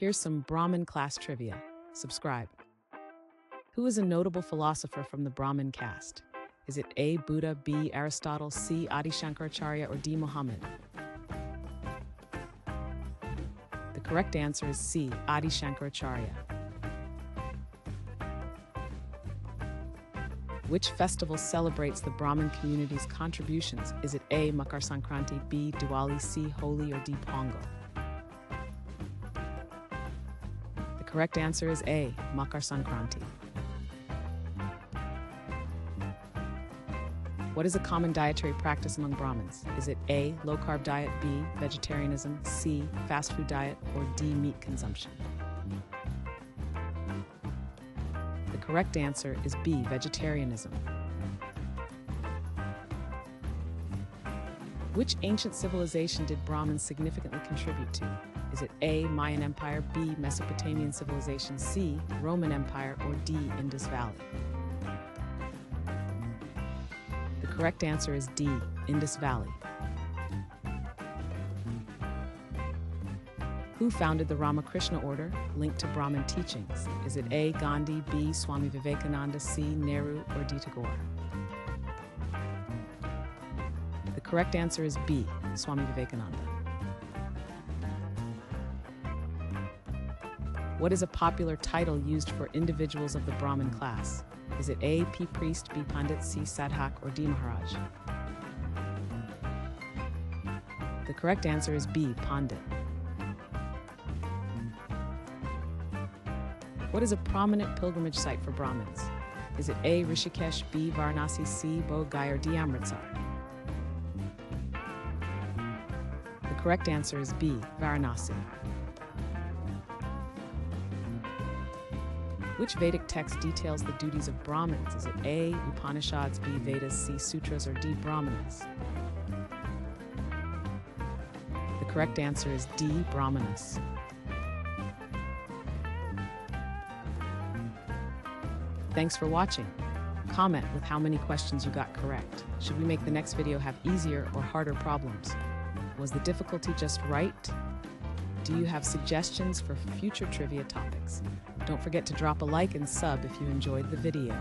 Here's some Brahmin class trivia. Subscribe. Who is a notable philosopher from the Brahmin caste? Is it A. Buddha, B. Aristotle, C. Adi Shankaracharya, or D. Muhammad? The correct answer is C. Adi Shankaracharya. Which festival celebrates the Brahmin community's contributions? Is it A. Makar Sankranti, B. Diwali, C. Holi, or D. Pongal? The correct answer is A. Makar Sankranti. What is a common dietary practice among Brahmins? Is it A. low-carb diet, B. vegetarianism, C. fast food diet, or D. meat consumption? The correct answer is B. vegetarianism. Which ancient civilization did Brahmins significantly contribute to? Is it A. Mayan Empire, B. Mesopotamian civilization, C. Roman Empire, or D. Indus Valley? The correct answer is D. Indus Valley. Who founded the Ramakrishna Order, linked to Brahmin teachings? Is it A. Gandhi, B. Swami Vivekananda, C. Nehru, or D. Tagore? The correct answer is B. Swami Vivekananda. What is a popular title used for individuals of the Brahmin class? Is it A. P. Priest, B. Pandit, C. Sadhak, or D. Maharaj? The correct answer is B. Pandit. What is a prominent pilgrimage site for Brahmins? Is it A. Rishikesh, B. Varanasi, C. Bodh Gaya, or D. Amritsar? The correct answer is B. Varanasi. Which Vedic text details the duties of Brahmins? Is it A. Upanishads, B. Vedas, C. Sutras, or D. Brahmanas? The correct answer is D. Brahmanas. Thanks for watching. Comment with how many questions you got correct. Should we make the next video have easier or harder problems? Was the difficulty just right? Do you have suggestions for future trivia topics? Don't forget to drop a like and sub if you enjoyed the video.